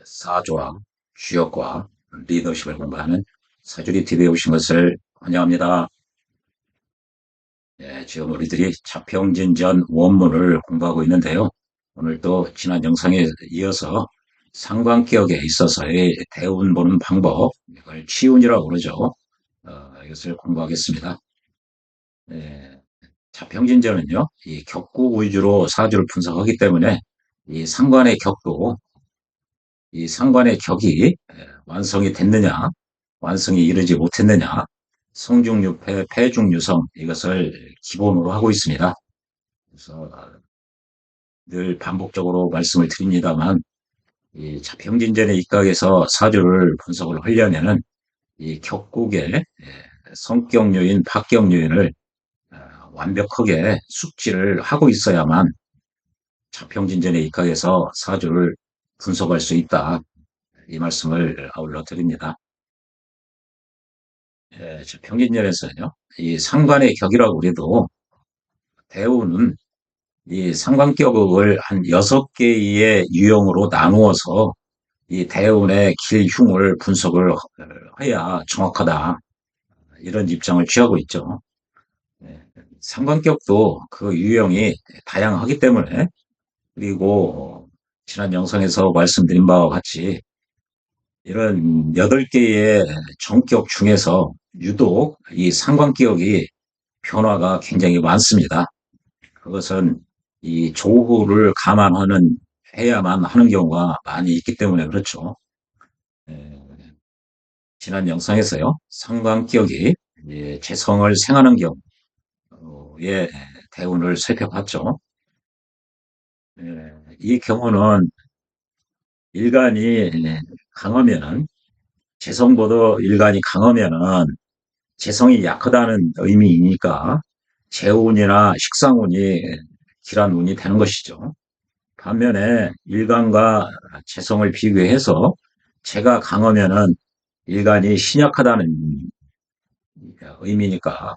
사조와 주역과 리더십을 공부하는 사주리 TV에 오신 것을 환영합니다. 지금 우리들이 자평진전 원문을 공부하고 있는데요. 오늘도 지난 영상에 이어서 상관격에 있어서의 대운 보는 방법, 이걸 치운이라고 그러죠. 이것을 공부하겠습니다. 자평진전은요, 이 격구 위주로 사주를 분석하기 때문에 이 상관의 격도 이 상관의 격이 완성이 됐느냐, 완성이 이르지 못했느냐, 성중유패, 패중유성 이것을 기본으로 하고 있습니다. 그래서 늘 반복적으로 말씀을 드립니다만 이 자평진전에 입각해서 사주를 분석을 하려면은 이 격국의 성격요인, 파격요인을 완벽하게 숙지를 하고 있어야만 자평진전에 입각해서 사주를 분석할 수 있다. 이 말씀을 아울러 드립니다. 평균열에서는요, 이 상관의 격이라고 그래도 대우는 이 상관격을 한 6개의 유형으로 나누어서 이 대운의 길흉을 분석을 해야 정확하다. 이런 입장을 취하고 있죠. 상관격도 그 유형이 다양하기 때문에 그리고 지난 영상에서 말씀드린 바와 같이 이런 8개의 정격 중에서 유독 이 상관기억이 변화가 굉장히 많습니다. 그것은 이 조후를 감안하는 해야만 하는 경우가 많이 있기 때문에 그렇죠. 지난 영상에서요, 상관기억이 재성을 생하는 경우의 대운을 살펴봤죠. 이 경우는 일간이 강하면은 재성보다 일간이 강하면은 재성이 약하다는 의미이니까 재운이나 식상운이 길한 운이 되는 것이죠. 반면에 일간과 재성을 비교해서 재가 강하면은 일간이 신약하다는 의미니까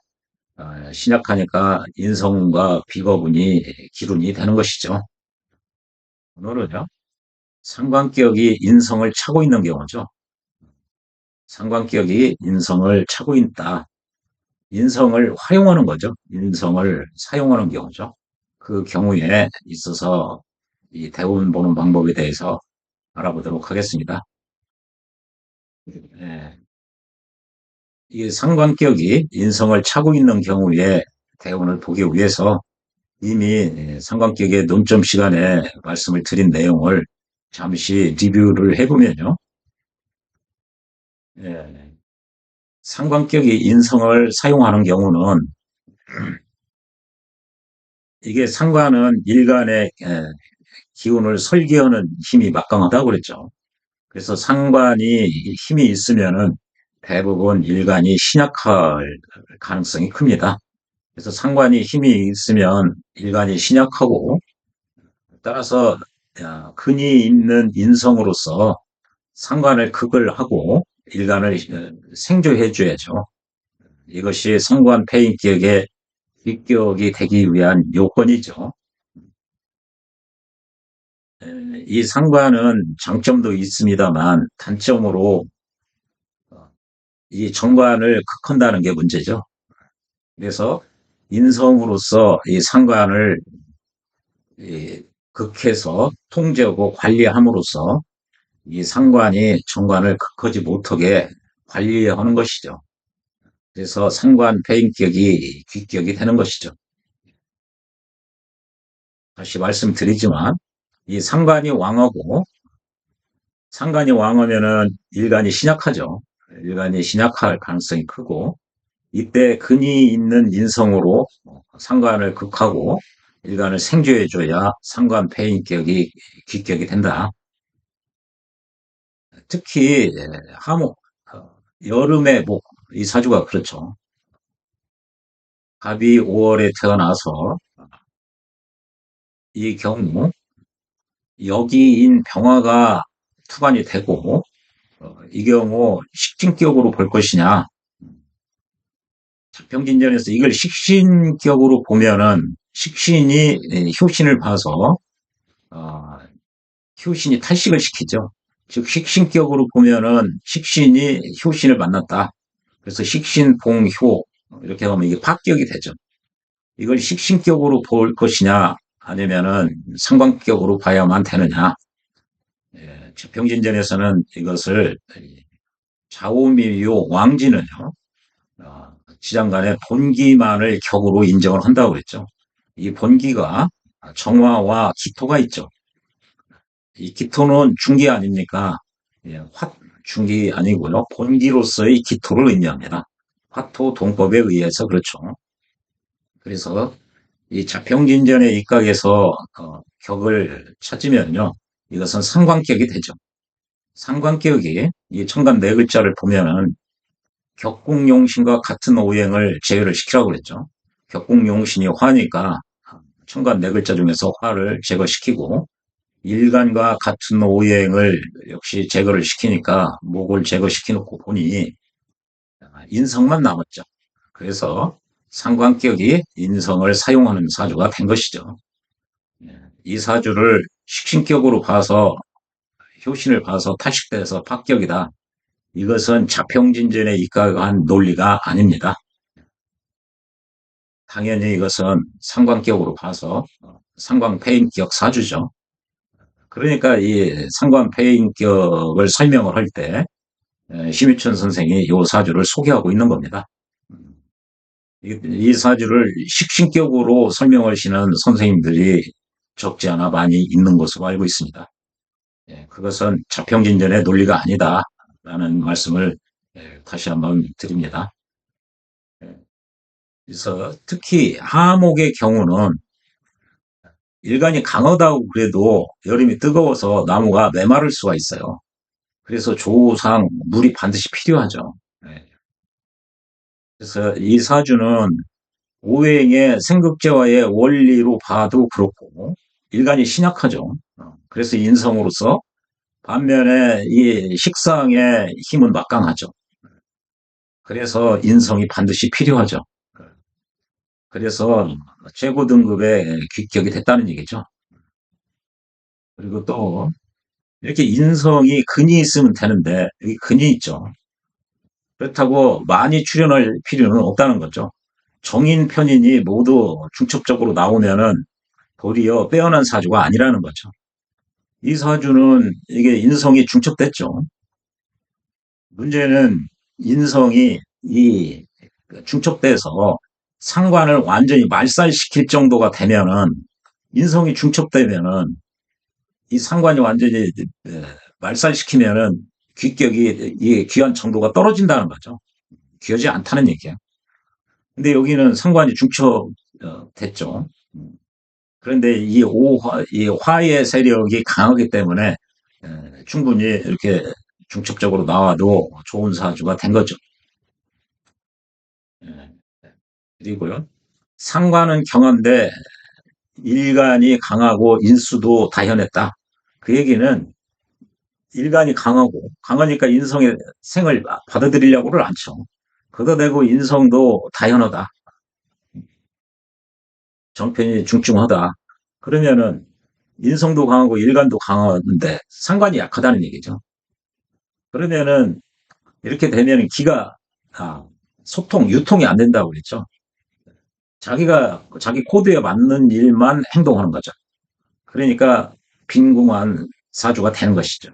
신약하니까 인성운과 비겁운이 기운이 되는 것이죠. 오늘은요, 상관격이 인성을 차고 있는 경우죠. 상관격이 인성을 차고 있다. 인성을 활용하는 거죠. 인성을 사용하는 경우죠. 그 경우에 있어서 이 대운 보는 방법에 대해서 알아보도록 하겠습니다. 이 상관격이 인성을 차고 있는 경우에 대운을 보기 위해서 이미 상관격의 논점 시간에 말씀을 드린 내용을 잠시 리뷰를 해보면요. 상관격이 인성을 사용하는 경우는 이게 상관은 일간의 기운을 설계하는 힘이 막강하다고 그랬죠. 그래서 상관이 힘이 있으면은 대부분 일간이 신약할 가능성이 큽니다. 그래서 상관이 힘이 있으면 일간이 신약하고 따라서 근이 있는 인성으로서 상관을 극을 하고 일간을 생조해 줘야죠. 이것이 상관 폐인격의 입격이 되기 위한 요건이죠. 이 상관은 장점도 있습니다만 단점으로 이 정관을 극한다는 게 문제죠. 그래서 인성으로서 이 상관을 극해서 통제하고 관리함으로써 이 상관이 정관을 극하지 못하게 관리하는 것이죠. 그래서 상관 폐인격이 귀격이 되는 것이죠. 다시 말씀드리지만 이 상관이 왕하면은 일간이 신약하죠. 일간이 신약할 가능성이 크고 이때 근이 있는 인성으로 상관을 극하고 일간을 생조해줘야 상관 폐인격이 귀격이 된다. 특히 하목, 여름의 목, 이 사주가 그렇죠. 갑이 5월에 태어나서 이 경우 여기인 병화가 투관이 되고 이 경우 식신격으로 볼 것이냐. 자평진전에서 이걸 식신격으로 보면은 식신이 효신을 봐서 효신이 탈식을 시키죠. 즉, 식신격으로 보면은 식신이 효신을 만났다. 그래서 식신봉효, 이렇게 하면 이게 파격이 되죠. 이걸 식신격으로 볼 것이냐, 아니면은 상관격으로 봐야만 되느냐. 예, 병진전에서는 이것을 좌우미요 왕지는요, 지장간의 본기만을 격으로 인정을 한다고 그랬죠. 이 본기가 정화와 기토가 있죠. 이 기토는 중기 아닙니까? 예, 중기 아니고요. 본기로서의 기토를 의미합니다. 화토 동법에 의해서 그렇죠. 그래서 이 자평진전의 입각에서 격을 찾으면요, 이것은 상관격이 되죠. 상관격이 이 천간 네 글자를 보면은 격국용신과 같은 오행을 제외를 시키라고 그랬죠. 격국용신이 화니까 천간 네 글자 중에서 화를 제거시키고, 일간과 같은 오행을 역시 제거를 시키니까 목을 제거시켜놓고 보니 인성만 남았죠. 그래서 상관격이 인성을 사용하는 사주가 된 것이죠. 이 사주를 식신격으로 봐서 효신을 봐서 탈식돼서 파격이다. 이것은 자평진전에 입각한 논리가 아닙니다. 당연히 이것은 상관격으로 봐서 상관폐인격 사주죠. 그러니까 이 상관폐인격을 설명을 할 때 심유천 선생이 이 사주를 소개하고 있는 겁니다. 이 사주를 식신격으로 설명하시는 선생님들이 적지 않아 많이 있는 것으로 알고 있습니다. 그것은 자평진전의 논리가 아니다라는 말씀을 다시 한번 드립니다. 그래서 특히 하목의 경우는 일간이 강하다고 그래도 여름이 뜨거워서 나무가 메마를 수가 있어요. 그래서 조우상 물이 반드시 필요하죠. 그래서 이 사주는 오행의 생극제와의 원리로 봐도 그렇고 일간이 신약하죠. 그래서 인성으로서 반면에 이 식상의 힘은 막강하죠. 그래서 인성이 반드시 필요하죠. 그래서 최고 등급의 귀격이 됐다는 얘기죠. 그리고 또 이렇게 인성이 근이 있으면 되는데 여기 근이 있죠. 그렇다고 많이 출연할 필요는 없다는 거죠. 정인 편인이 모두 중첩적으로 나오면은 도리어 빼어난 사주가 아니라는 거죠. 이 사주는 이게 인성이 중첩됐죠. 문제는 인성이 이 중첩돼서 상관을 완전히 말살시킬 정도가 되면은 인성이 중첩되면은 이 상관이 완전히 말살시키면은 귀격이 이 귀한 정도가 떨어진다는 거죠. 귀하지 않다는 얘기야. 근데 여기는 상관이 중첩됐죠. 그런데 이 화의 세력이 강하기 때문에 충분히 이렇게 중첩적으로 나와도 좋은 사주가 된 거죠. 그리고요. 상관은 경한데 일간이 강하고 인수도 다현했다. 그 얘기는 일간이 강하니까 인성의 생을 받아들이려고를 않죠. 그거 되고 인성도 다현하다. 정편이 중증하다. 그러면은 인성도 강하고 일간도 강한데 상관이 약하다는 얘기죠. 그러면은 이렇게 되면 기가 유통이 안 된다고 그랬죠. 자기 코드에 맞는 일만 행동하는 거죠. 그러니까 빈궁한 사주가 되는 것이죠.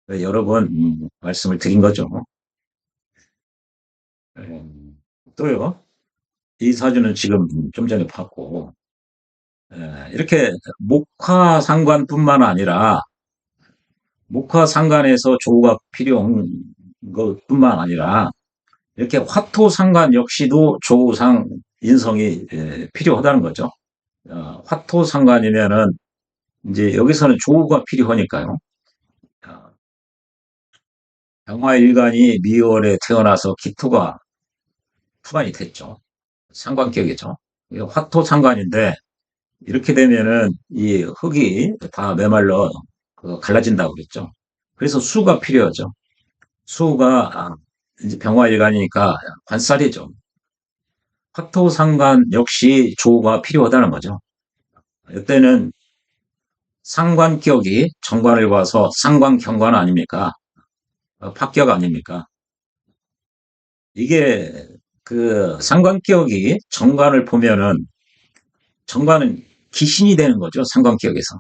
여러 번 말씀을 드린 거죠. 또요. 이 사주는 지금 좀 전에 봤고 이렇게 목화상관뿐만 아니라 목화상관에서 조우가 필요한 것뿐만 아니라 이렇게 화토상관 역시도 조우상 인성이 필요하다는 거죠. 화토상관이면은 이제 여기서는 조우가 필요하니까요. 병화일간이 미월에 태어나서 기토가 투관이 됐죠. 상관격이죠. 화토상관인데 이렇게 되면은 이 흙이 다 메말라 갈라진다고 그랬죠. 그래서 수가 필요하죠. 수가 이제 병화일간이니까 관살이죠. 화토상관 역시 조가 필요하다는 거죠. 이때는 상관격이 정관을 봐서 상관경관 아닙니까? 합격 아닙니까? 이게 그 상관격이 정관을 보면은 정관은 기신이 되는 거죠. 상관격에서.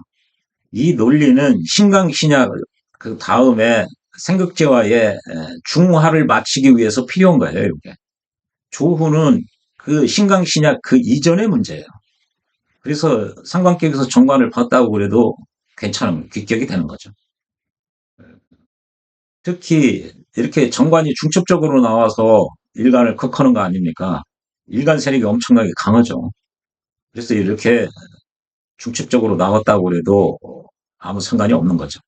이 논리는 신강신약 그 다음에 생극제와의 중화를 맞추기 위해서 필요한 거예요. 이게. 조후는 그 신강신약 그 이전의 문제예요. 그래서 상관격에서 정관을 봤다고 그래도 괜찮은 귀격이 되는 거죠. 특히 이렇게 정관이 중첩적으로 나와서 일간을 극하는 거 아닙니까? 일간 세력이 엄청나게 강하죠. 그래서 이렇게 중첩적으로 나왔다고 그래도 아무 상관이 없는 거죠.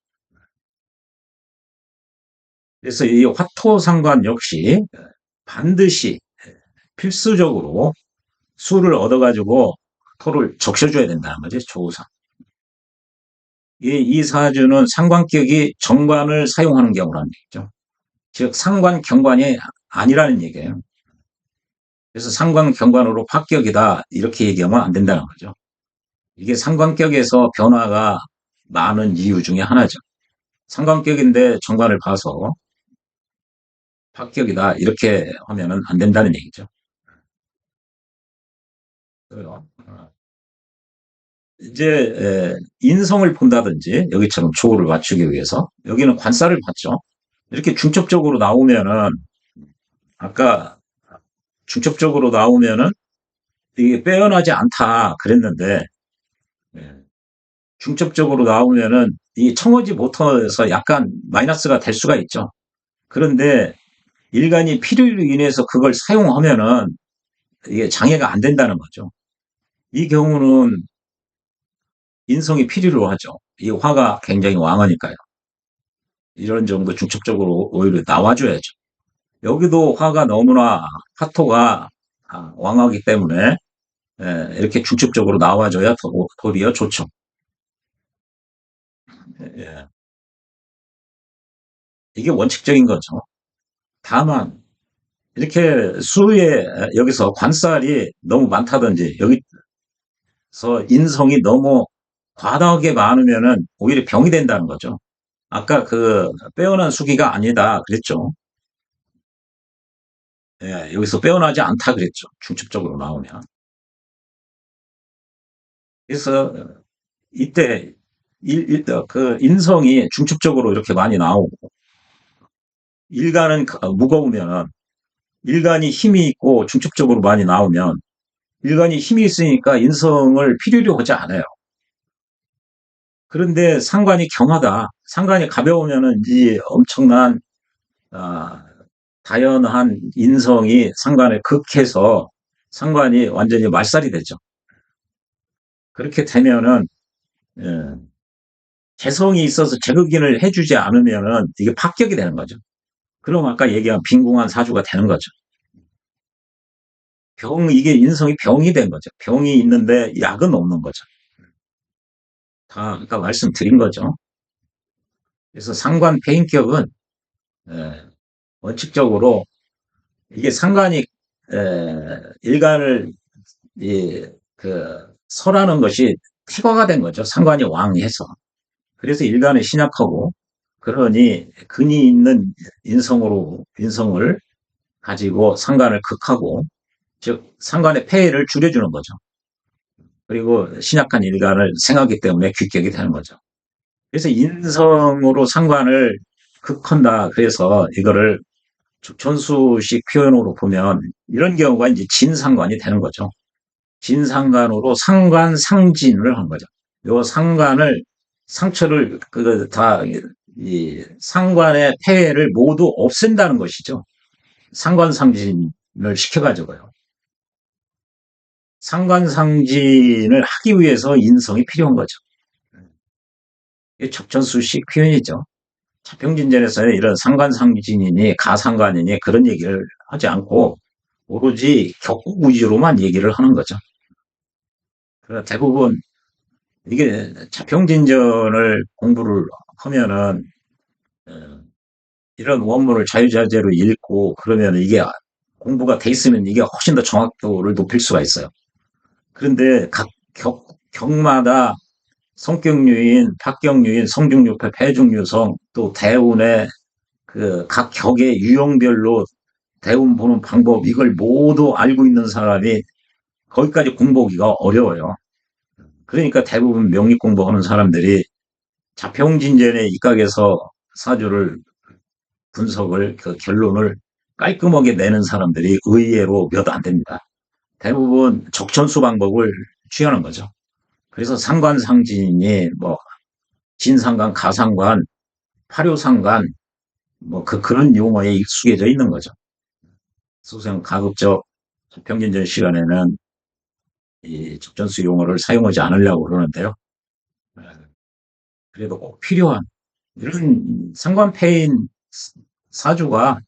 그래서 이 화토상관 역시 반드시 필수적으로 수를 얻어가지고 토를 적셔줘야 된다는 거죠. 조우상. 이 사주는 상관격이 정관을 사용하는 경우라는 얘기죠. 즉 상관 경관이 아니라는 얘기예요. 그래서 상관 경관으로 합격이다 이렇게 얘기하면 안 된다는 거죠. 이게 상관격에서 변화가 많은 이유 중에 하나죠. 상관격인데 정관을 봐서 합격이다 이렇게 하면은 안 된다는 얘기죠. 그래요. 이제 인성을 본다든지 여기처럼 조우를 맞추기 위해서 여기는 관사를 봤죠. 이렇게 중첩적으로 나오면은 아까 중첩적으로 나오면은 이게 빼어나지 않다 그랬는데 예, 중첩적으로 나오면은 이 청어지 모터에서 약간 마이너스가 될 수가 있죠. 그런데 일간이 필요로 인해서 그걸 사용하면은 이게 장애가 안 된다는 거죠. 이 경우는 인성이 필요로 하죠. 이 화가 굉장히 왕하니까요. 이런 정도 중첩적으로 오히려 나와줘야죠. 여기도 화가 너무나 화토가 왕하기 때문에 이렇게 중첩적으로 나와줘야 도리어 좋죠. 예. 이게 원칙적인 거죠. 다만 이렇게 수에 여기서 관살이 너무 많다든지 여기서 인성이 너무 과다하게 많으면은 오히려 병이 된다는 거죠. 아까 그 빼어난 수기가 아니다 그랬죠. 예, 여기서 빼어나지 않다 그랬죠. 중첩적으로 나오면. 그래서 이때 그 인성이 중첩적으로 이렇게 많이 나오고 일간은 무거우면 일간이 힘이 있고 중첩적으로 많이 나오면 일간이 힘이 있으니까 인성을 필요로 하지 않아요. 그런데 상관이 경하다. 상관이 가벼우면은 이 엄청난 아, 다연한 인성이 상관을 극해서 상관이 완전히 말살이 되죠. 그렇게 되면은 예, 재성이 있어서 제극인을 해주지 않으면은 이게 합격이 되는 거죠. 그럼 아까 얘기한 빈궁한 사주가 되는 거죠. 이게 인성이 병이 된 거죠. 병이 있는데 약은 없는 거죠. 다 아까 말씀드린 거죠. 그래서 상관 폐인격은 예, 원칙적으로 이게 상관이 일간을 설하는 것이 태거가 된 거죠. 상관이 왕해서. 그래서 일간을 신약하고 그러니 근이 있는 인성을 가지고 상관을 극하고 즉 상관의 폐해를 줄여주는 거죠. 그리고 신약한 일간을 생하기 때문에 귀격이 되는 거죠. 그래서 인성으로 상관을 극한다. 그래서 이거를 전수식 표현으로 보면 이런 경우가 이제 진상관이 되는 거죠. 진상관으로 상관 상진을 한 거죠. 요 상관을 상처를 이 상관의 폐해를 모두 없앤다는 것이죠. 상관 상진을 시켜가지고요. 상관 상진을 하기 위해서 인성이 필요한 거죠. 이게 적전수식 표현이죠. 자평진전에서는 이런 상관상진이니 가상관이니 그런 얘기를 하지 않고 오로지 격국 위주로만 얘기를 하는 거죠. 그래서 대부분 이게 자평진전을 공부를 하면은 이런 원문을 자유자재로 읽고 그러면 이게 공부가 돼 있으면 이게 훨씬 더 정확도를 높일 수가 있어요. 그런데 각 격마다 성격유인, 박격유인, 성중유패, 패중유성, 또 대운의 그 각 격의 유형별로 대운 보는 방법, 이걸 모두 알고 있는 사람이 거기까지 공부하기가 어려워요. 그러니까 대부분 명리 공부하는 사람들이 자평진전의 입각에서 사주를 분석을, 그 결론을 깔끔하게 내는 사람들이 의외로 몇 안 됩니다. 대부분 적천수 방법을 취하는 거죠. 그래서 상관상진이 뭐 진상관, 가상관, 파료상관, 뭐 그런 용어에 익숙해져 있는 거죠. 소생 가급적 평균전 시간에는 이 적전수 용어를 사용하지 않으려고 그러는데요. 그래도 꼭 필요한 이런 상관패인 사주가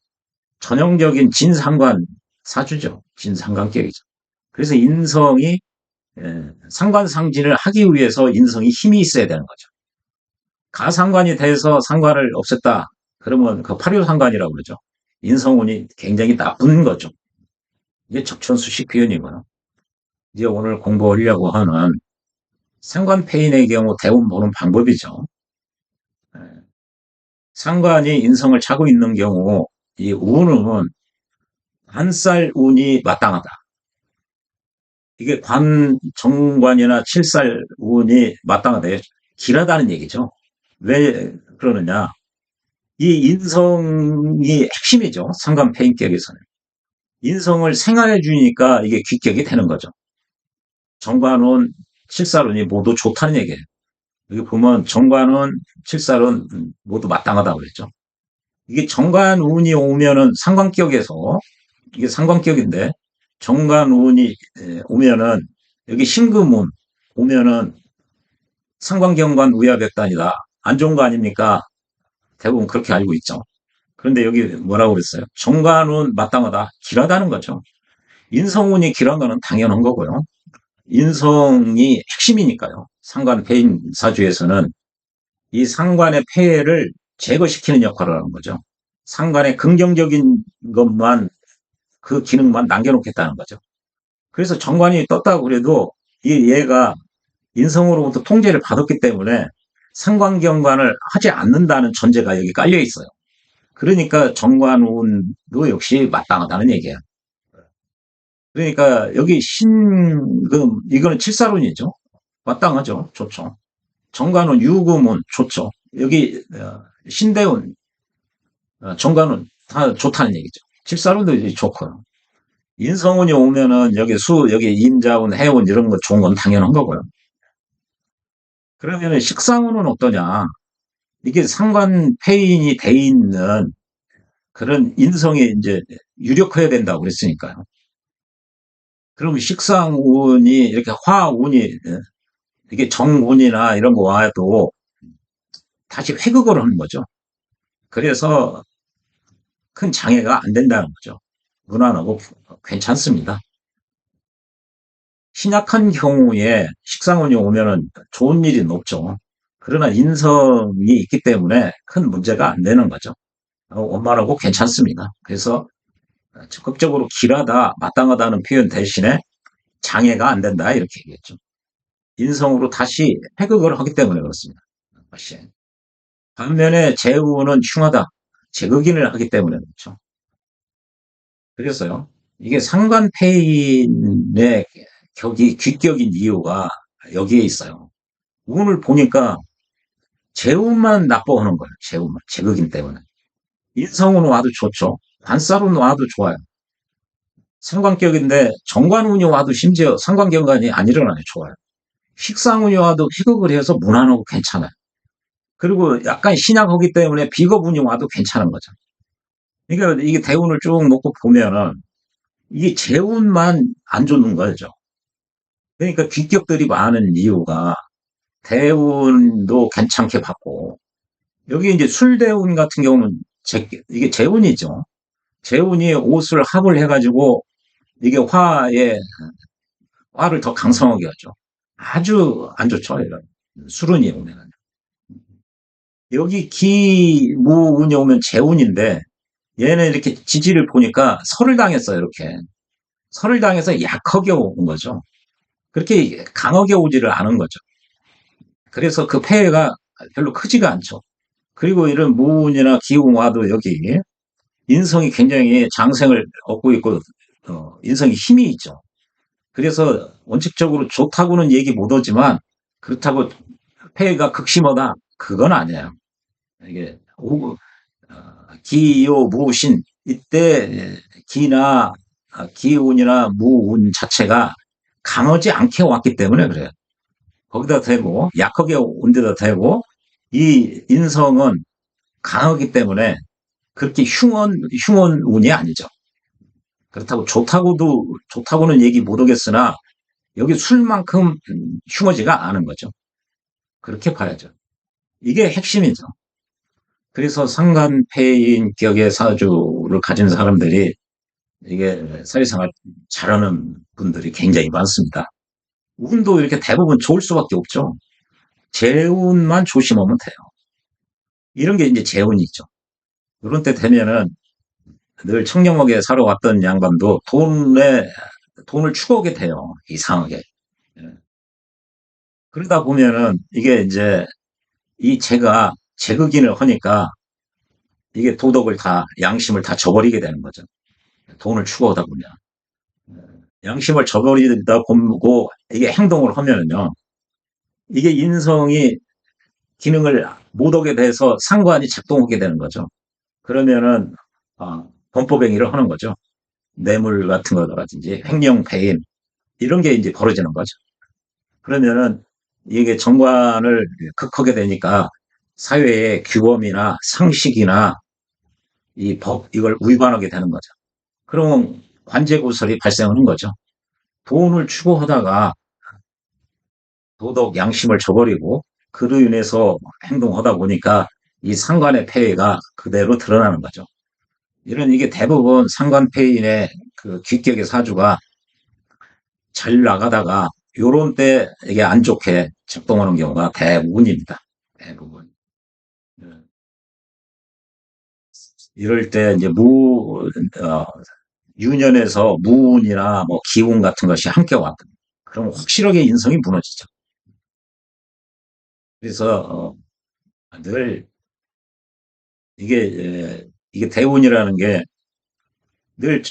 전형적인 진상관 사주죠. 진상관격이죠. 그래서 인성이 상관상진을 하기 위해서 인성이 힘이 있어야 되는 거죠. 가상관이 돼서 상관을 없앴다. 그러면 그 파묘상관이라고 그러죠. 인성운이 굉장히 나쁜 거죠. 이게 적천수식 표현이고요. 이제 오늘 공부하려고 하는 상관패인의 경우 대운 보는 방법이죠. 상관이 인성을 차고 있는 경우 이 운은 한살 운이 마땅하다. 이게 정관이나 칠살 운이 마땅하다. 길하다는 얘기죠. 왜 그러느냐. 이 인성이 핵심이죠. 상관패인격에서는. 인성을 생활해 주니까 이게 귀격이 되는 거죠. 정관운, 칠살운이 모두 좋다는 얘기예요. 여기 보면 정관운, 칠살운 모두 마땅하다고 그랬죠. 이게 정관운이 오면은 상관격에서 이게 상관격인데 정관운이 오면은 여기 신금운 오면은 상관경관 우야백단이다. 안 좋은 거 아닙니까? 대부분 그렇게 알고 있죠. 그런데 여기 뭐라고 그랬어요? 정관운 마땅하다. 길하다는 거죠. 인성운이 길한 거는 당연한 거고요. 인성이 핵심이니까요. 상관 폐인 사주에서는 이 상관의 폐해를 제거시키는 역할을 하는 거죠. 상관의 긍정적인 것만 그 기능만 남겨놓겠다는 거죠. 그래서 정관이 떴다고 그래도 얘가 인성으로부터 통제를 받았기 때문에 상관경관을 하지 않는다는 전제가 여기 깔려 있어요. 그러니까 정관운도 역시 마땅하다는 얘기예요. 그러니까 여기 신금 이거는 칠사운이죠. 마땅하죠. 좋죠. 정관운 유금운 좋죠. 여기 신대운 정관운 다 좋다는 얘기죠. 칠사운도 좋고요. 인성운이 오면은 여기 임자운, 해운 이런 거 좋은 건 당연한 거고요. 그러면은 식상운은 어떠냐? 이게 상관패인이 돼 있는 그런 인성에 이제 유력해야 된다고 그랬으니까요. 그럼 식상운이 이렇게 화운이 이게 정운이나 이런 거 와도 다시 회극을 하는 거죠. 그래서 큰 장애가 안 된다는 거죠. 무난하고 괜찮습니다. 신약한 경우에 식상운이 오면은 좋은 일이 없죠. 그러나 인성이 있기 때문에 큰 문제가 안 되는 거죠. 원만하고 괜찮습니다. 그래서 적극적으로 길하다, 마땅하다는 표현 대신에 장애가 안 된다 이렇게 얘기했죠. 인성으로 다시 회극을 하기 때문에 그렇습니다. 반면에 재우는 흉하다, 재극인을 하기 때문에 그렇죠. 그래서요. 이게 상관패인의 귀격인 이유가 여기에 있어요. 운을 보니까 재운만 나빠하는 거예요. 재운만. 재극인 때문에. 인성운 와도 좋죠. 관살운 와도 좋아요. 상관격인데 정관운이 와도 심지어 상관경관이 안 일어나요. 좋아요. 식상운이 와도 희극을 해서 무난하고 괜찮아요. 그리고 약간 신약하기 때문에 비겁운이 와도 괜찮은 거죠. 그러니까 이게 대운을 쭉 놓고 보면은 이게 재운만 안 좋는 거죠. 그러니까 귀격들이 많은 이유가 대운도 괜찮게 받고 여기 이제 술대운 같은 경우는 이게 재운이죠. 재운이 옷을 합을 해가지고 이게 화를 더 강성하게 하죠. 아주 안 좋죠. 이런 술운이 오면 여기 기무운이 오면 재운인데 얘는 이렇게 지지를 보니까 설을 당했어요. 이렇게 설을 당해서 약하게 온 거죠. 그렇게 강하게 오지를 않은 거죠. 그래서 그 폐해가 별로 크지가 않죠. 그리고 이런 무운이나 기운 와도 여기 인성이 굉장히 장생을 얻고 있고, 인성이 힘이 있죠. 그래서 원칙적으로 좋다고는 얘기 못 하지만, 그렇다고 폐해가 극심하다? 그건 아니에요. 이게 기요 무신, 이때 기나 기운이나 무운 자체가 강하지 않게 왔기 때문에 그래요. 거기다 대고 약하게 온 데다 대고 이 인성은 강하기 때문에 그렇게 흉한 운이 아니죠. 그렇다고 좋다고는 얘기 못 하겠으나 여기 술만큼 흉하지가 않은 거죠. 그렇게 봐야죠. 이게 핵심이죠. 그래서 상간폐인 격의 사주를 가진 사람들이 이게 사회생활 잘하는 분들이 굉장히 많습니다. 운도 이렇게 대부분 좋을 수밖에 없죠. 재운만 조심하면 돼요. 이런 게 이제 재운이죠. 그런 때 되면은 늘 청렴하게 살아왔던 양반도 돈을 추구하게 돼요. 이상하게. 예. 그러다 보면은 이게 이제 이 재가 재극인을 하니까 이게 도덕을 다, 양심을 다 저버리게 되는 거죠. 돈을 추구하다 보면. 양심을 저버리다 보고 이게 행동을 하면은요. 이게 인성이 기능을 못하게 돼서 상관이 작동하게 되는 거죠. 그러면은, 범법행위를 하는 거죠. 뇌물 같은 거라든지 횡령배임, 이런 게 이제 벌어지는 거죠. 그러면은 이게 정관을 극하게 되니까 사회의 규범이나 상식이나 이 법, 이걸 위반하게 되는 거죠. 그러면 관제고설이 발생하는 거죠. 돈을 추구하다가 도덕, 양심을 저버리고 그로 인해서 행동하다 보니까 이 상관의 폐해가 그대로 드러나는 거죠. 이게 대부분 상관폐인의 그 귀격의 사주가 잘 나가다가 요런 때 이게 안 좋게 작동하는 경우가 대부분입니다. 대부분. 이럴 때 이제 어, 유년에서 무운이나 뭐 기운 같은 것이 함께 왔다. 그럼 확실하게 인성이 무너지죠. 그래서 늘 이게 대운이라는 게 늘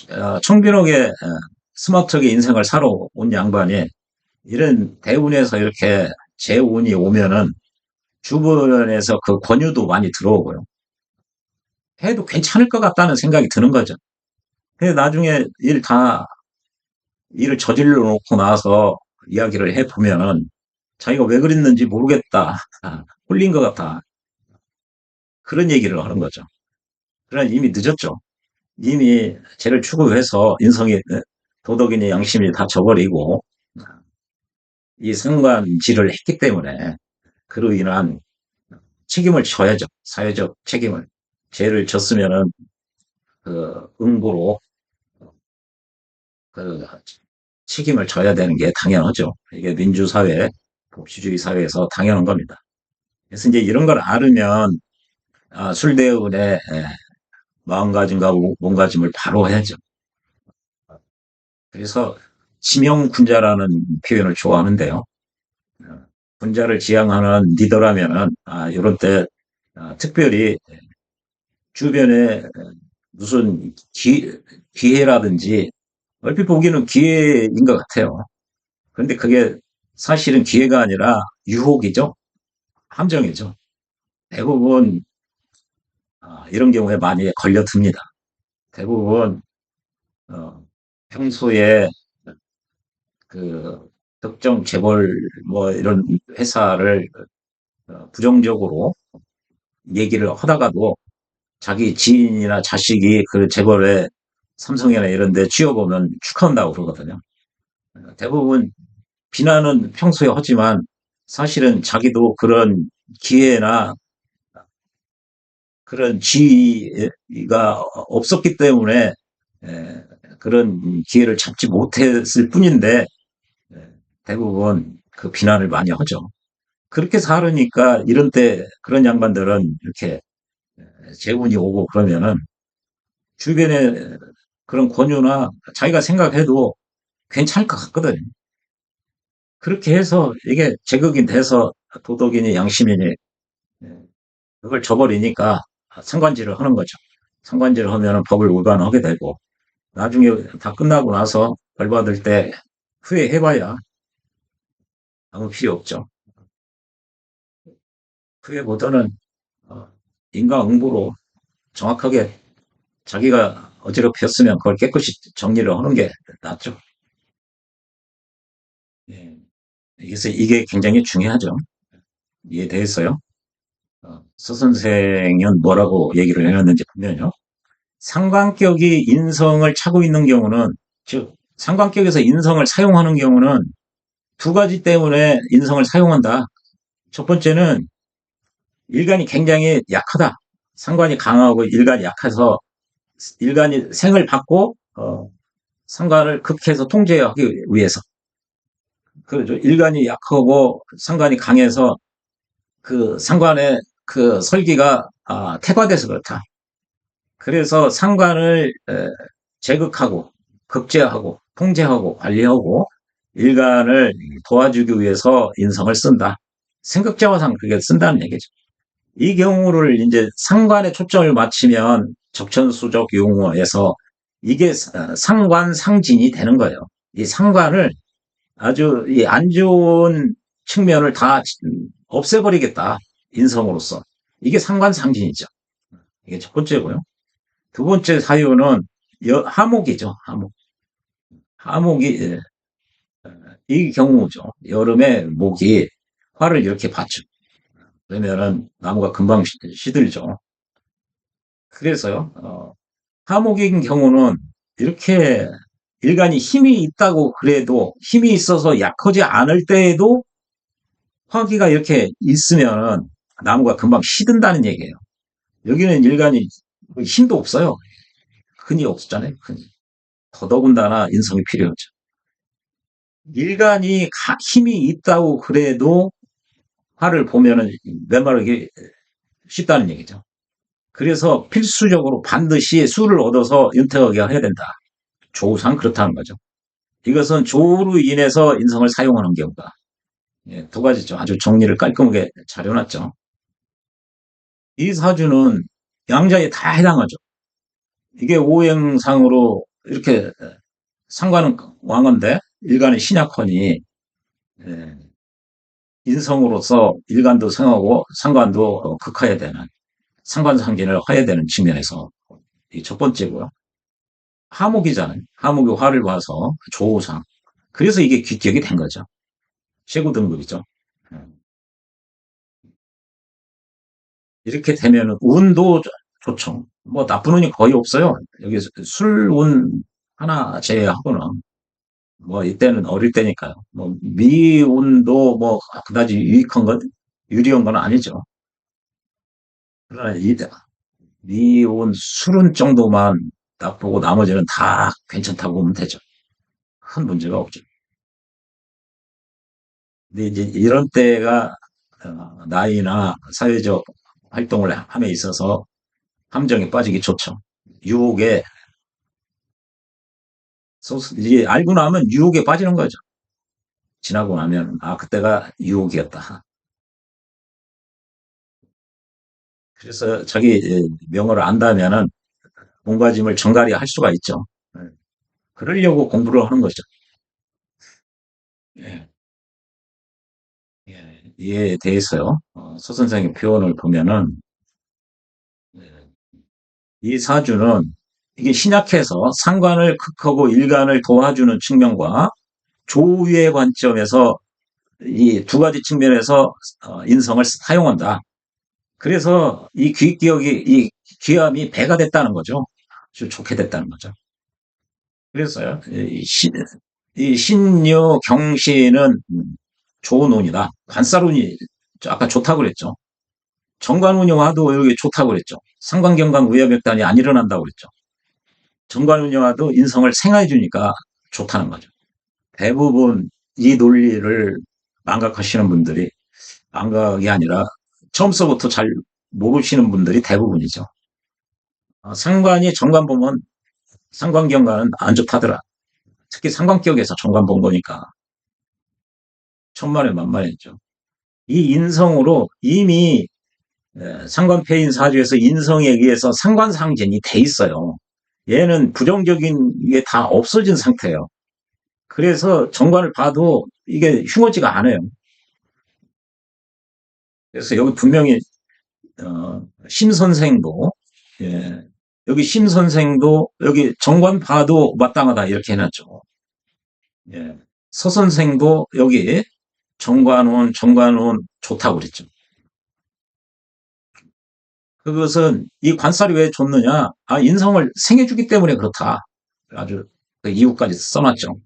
청빈하게 스마트하게 인생을 살아온 양반이 이런 대운에서 이렇게 재운이 오면은 주변에서 그 권유도 많이 들어오고요. 해도 괜찮을 것 같다는 생각이 드는 거죠. 근데 나중에 일을 저질러 놓고 나서 이야기를 해보면은 자기가 왜 그랬는지 모르겠다. 홀린 것 같아. 그런 얘기를 하는 거죠. 그러나 이미 늦었죠. 이미 죄를 추구해서 인성이, 도덕이니 양심이 다 져버리고 이 상관질을 했기 때문에 그로 인한 책임을 져야죠. 사회적 책임을. 죄를 졌으면은 그 응고로 그 책임을 져야 되는 게 당연하죠. 이게 민주사회, 법치주의 사회에서 당연한 겁니다. 그래서 이제 이런 걸 알으면 술대운의 마음가짐과 몸가짐을 바로 해야죠. 그래서 지명군자라는 표현을 좋아하는데요. 군자를 지향하는 리더라면은 이런 때 특별히 주변에 무슨 기회라든지 얼핏 보기에는 기회인 것 같아요. 그런데 그게 사실은 기회가 아니라 유혹이죠. 함정이죠. 대부분 이런 경우에 많이 걸려듭니다. 대부분 어, 평소에 그 특정 재벌 뭐 이런 회사를 부정적으로 얘기를 하다가도 자기 지인이나 자식이 그 재벌에 삼성이나 이런 데 취업하면 축하한다고 그러거든요. 대부분 비난은 평소에 하지만 사실은 자기도 그런 기회나 그런 지위가 없었기 때문에 그런 기회를 잡지 못했을 뿐인데 대부분 그 비난을 많이 하죠. 그렇게 살으니까 이런 때 그런 양반들은 이렇게 재운이 오고 그러면은 주변에 그런 권유나 자기가 생각해도 괜찮을 것 같거든요. 그렇게 해서 이게 제격이 돼서 도덕이니 양심이니 예, 그걸 저버리니까 상관질을 하는 거죠. 상관질을 하면 법을 위반하게 되고 나중에 다 끝나고 나서 벌 받을 때 후회해봐야 아무 필요 없죠. 후회보다는 어, 인과응보로 정확하게 자기가 어지럽혔으면 그걸 깨끗이 정리를 하는 게 낫죠. 예. 그래서 이게 굉장히 중요하죠. 이에 대해서요. 서 선생은 뭐라고 얘기를 해놨는지 보면요. 상관격이 인성을 차고 있는 경우는, 즉, 상관격에서 인성을 사용하는 경우는 두 가지 때문에 인성을 사용한다. 첫 번째는 일간이 굉장히 약하다. 상관이 강하고 일간이 약해서 일간이 생을 받고 상관을 극해서 통제하기 위해서. 그렇죠. 일간이 약하고 상관이 강해서 그 상관의 그 설기가 태과돼서 그렇다. 그래서 상관을 제극하고 극제하고 통제하고 관리하고 일간을 도와주기 위해서 인성을 쓴다. 생극자화상 그게 쓴다는 얘기죠. 이 경우를 이제 상관에 초점을 맞추면 적천수적 용어에서 이게 상관상진이 되는 거예요. 이 상관을 아주 이 안 좋은 측면을 다 없애버리겠다. 인성으로서. 이게 상관상진이죠. 이게 첫 번째고요. 두 번째 사유는 하목이죠. 하목. 하목이 이 경우죠. 여름에 목이 화를 이렇게 받죠. 그러면은 나무가 금방 시들죠. 그래서요. 하목인 경우는 이렇게 일간이 힘이 있다고 그래도 힘이 있어서 약하지 않을 때에도 화기가 이렇게 있으면 나무가 금방 시든다는 얘기예요. 여기는 일간이 힘도 없어요. 흔히 없잖아요. 흔히. 더더군다나 인성이 필요하죠. 일간이 힘이 있다고 그래도 화를 보면은 메마르기 쉽다는 얘기죠. 그래서 필수적으로 반드시 수를 얻어서 윤택하게 해야 된다. 조우상 그렇다는 거죠. 이것은 조로 인해서 인성을 사용하는 경우다. 예, 두 가지죠. 아주 정리를 깔끔하게 잘 해놨죠. 이 사주는 양자에 다 해당하죠. 이게 오행상으로 이렇게 상관은 왕인데 일간은 신약하니 예, 인성으로서 일간도 성하고 상관도 극화해야 되는 상관상진을 화해야 되는 측면에서 이 첫 번째고요. 하목이잖아요. 하목이 화를 봐서 조우상. 그래서 이게 귀격이 된 거죠. 최고 등급이죠. 이렇게 되면 운도 좋죠. 뭐 나쁜 운이 거의 없어요. 여기 술운 하나 제외하고는 뭐 이때는 어릴 때니까요. 뭐 미운도 뭐 그다지 유익한 건 유리한 건 아니죠. 그러나 이 미운 술운 정도만 나쁘고 나머지는 다 괜찮다고 보면 되죠. 큰 문제가 없죠. 근데 이제 이런 때가 나이나 사회적 활동을 함에 있어서 함정에 빠지기 좋죠. 유혹에 이제 알고 나면 유혹에 빠지는 거죠. 지나고 나면 그때가 유혹이었다. 그래서 자기 명언을 안다면은 몸가짐을 정갈히 할 수가 있죠. 네. 그러려고 공부를 하는 거죠. 예, 예, 이에 대해서요. 서 선생의 표현을 보면은 예, 이 사주는 이게 신약해서 상관을 극하고 일간을 도와주는 측면과 조우의 관점에서 이 두 가지 측면에서 인성을 사용한다. 그래서 이 귀기억이 이 귀함이 배가 됐다는 거죠. 아주 좋게 됐다는 거죠. 그래서요. 이 신유 경시는 좋은 운이다. 관살운이 아까 좋다고 그랬죠. 정관운이 와도 여기 좋다고 그랬죠. 상관경관 우여백단이 안 일어난다고 그랬죠. 정관운이 와도 인성을 생화해 주니까 좋다는 거죠. 대부분 이 논리를 망각하시는 분들이 망각이 아니라 처음서부터 잘 모르시는 분들이 대부분이죠. 상관이 정관 보면 상관경관은 안 좋다더라. 특히 상관격에서 정관 본 거니까 천만에 만만했죠. 이 인성으로 이미 상관폐인 사주에서 인성에 의해서 상관상진이 돼 있어요. 얘는 부정적인 게 다 없어진 상태예요. 그래서 정관을 봐도 이게 흉하지가 않아요. 그래서 여기 분명히 심 선생도 예, 여기 심 선생도 여기 정관 봐도 마땅하다 이렇게 해놨죠. 예, 서 선생도 여기 정관운 좋다고 그랬죠. 그것은 이 관살이 왜 좋느냐? 아, 인성을 생해주기 때문에 그렇다. 아주 그 이유까지 써놨죠.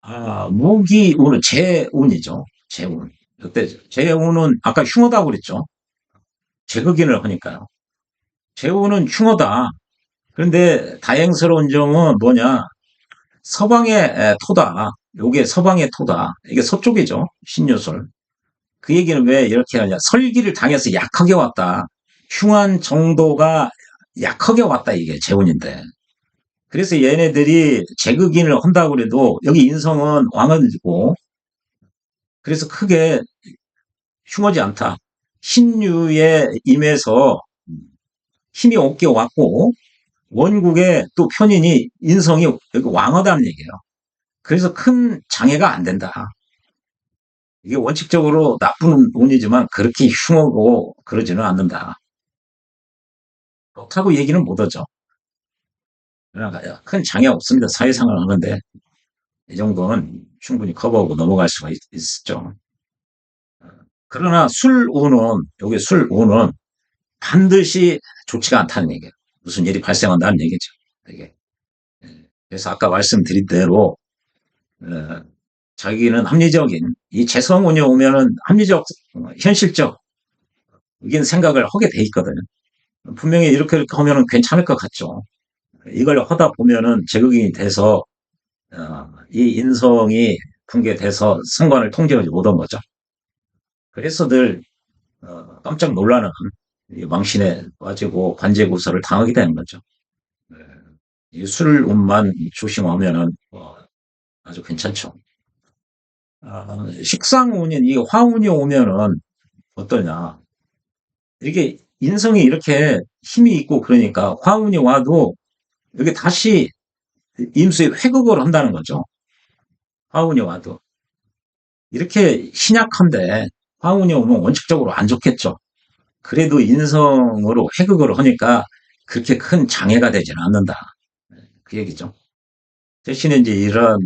아, 무기운은 재운이죠. 재운. 그때 재운은 아까 흉하다고 그랬죠. 재극인을 하니까요. 재운은 흉하다. 그런데 다행스러운 점은 뭐냐? 서방의 토다. 요게 서방의 토다. 이게 서쪽이죠. 신유술. 그 얘기는 왜 이렇게 하냐. 설기를 당해서 약하게 왔다. 흉한 정도가 약하게 왔다. 이게 재운인데. 그래서 얘네들이 재극인을 한다고 그래도 여기 인성은 왕언이고 그래서 크게 흉하지 않다. 신유에 임해서 힘이 없게 왔고 원국의 또 편인이 인성이 여기 왕하다는 얘기예요. 그래서 큰 장애가 안 된다. 이게 원칙적으로 나쁜 운이지만 그렇게 흉하고 그러지는 않는다. 그렇다고 얘기는 못하죠. 그러니까 큰 장애 없습니다. 사회생활 하는데 이 정도는 충분히 커버하고 넘어갈 수가 있죠. 그러나 술운은 여기 술운은 반드시 좋지가 않다는 얘기예요. 무슨 일이 발생한다는 얘기죠. 이게. 그래서 아까 말씀드린 대로 어, 자기는 합리적인 이 재성운이 오면은 합리적 현실적 이긴 생각을 하게 돼 있거든요. 분명히 이렇게 하면은 괜찮을 것 같죠. 이걸 하다 보면은 제극인이 돼서 이 인성이 붕괴돼서 성관을 통제하지 못한 거죠. 그래서 늘 깜짝 놀라는 망신에 빠지고 관제구설을 당하게 되는 거죠. 네. 이 술운만 조심하면은 아주 괜찮죠. 식상운인 이 화운이 오면은 어떠냐. 이게 인성이 이렇게 힘이 있고 그러니까 화운이 와도 여기 다시 임수에 회극을 한다는 거죠. 화운이 와도. 이렇게 신약한데 화운이 오면 원칙적으로 안 좋겠죠. 그래도 인성으로 회극을 하니까 그렇게 큰 장애가 되지는 않는다. 그 얘기죠. 대신에 이제 이런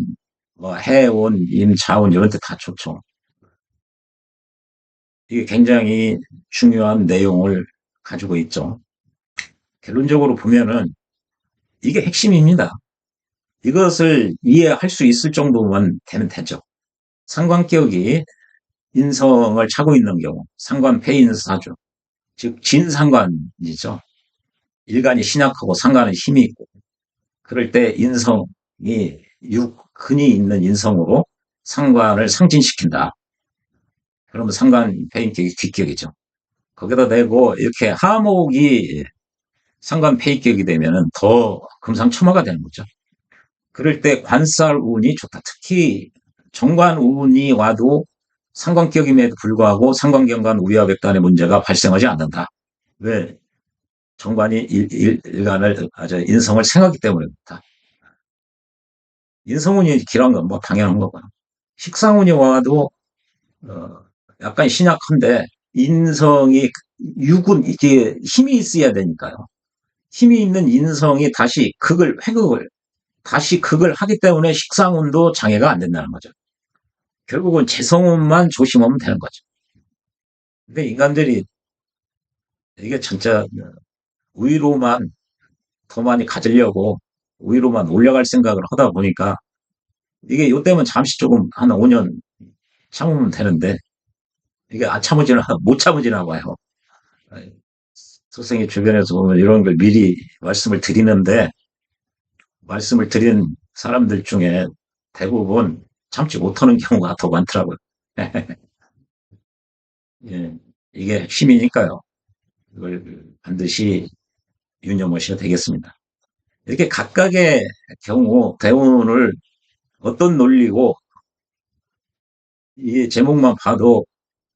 뭐 해온, 임, 자온 이런 데 다 좋죠. 이게 굉장히 중요한 내용을 가지고 있죠. 결론적으로 보면은 이게 핵심입니다. 이것을 이해할 수 있을 정도만 되면 되죠. 상관격이 인성을 차고 있는 경우, 상관 폐인사주, 즉 진상관이죠. 일간이 신약하고 상관은 힘이 있고, 그럴 때 인성이 육근이 있는 인성으로 상관을 상진시킨다. 그러면 상관 폐인격이 귀격이죠. 거기다 대고 이렇게 하목이 상관 폐익격이 되면은 더 금상첨화가 되는 거죠. 그럴 때 관살운이 좋다. 특히 정관운이 와도 상관격임에도 불구하고 상관경관 우야백단의 문제가 발생하지 않는다. 왜? 정관이 일간을 아주 인성을 생각하기 때문에 그렇다. 인성운이 길한 건 뭐 당연한 거고요. 식상운이 와도 어, 약간 신약한데 인성이 육은 이게 힘이 있어야 되니까요. 힘이 있는 인성이 다시 회극을 다시 극을 하기 때문에 식상운도 장애가 안 된다는 거죠. 결국은 재성운만 조심하면 되는 거죠. 근데 인간들이 이게 진짜 위로만 더 많이 가지려고 위로만 올라갈 생각을 하다 보니까 이게 요때면 잠시 조금 한 5년 참으면 되는데 이게 안 참으지나 못 참으지나 봐요. 선생님 주변에서 보면 이런 걸 미리 말씀을 드리는데 말씀을 드린 사람들 중에 대부분 참지 못하는 경우가 더 많더라고요. 예, 이게 핵심이니까요. 이걸 반드시 유념하셔야 되겠습니다. 이렇게 각각의 경우, 대운을 어떤 논리고 이 제목만 봐도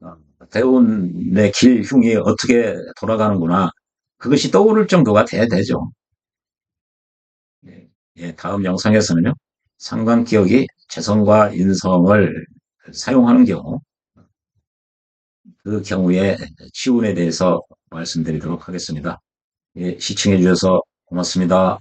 어, 대운의 길, 흉이 어떻게 돌아가는구나. 그것이 떠오를 정도가 돼야 되죠. 예, 예, 다음 영상에서는요, 상관기억이 재성과 인성을 사용하는 경우, 그 경우에 치운에 대해서 말씀드리도록 하겠습니다. 예, 시청해 주셔서 고맙습니다.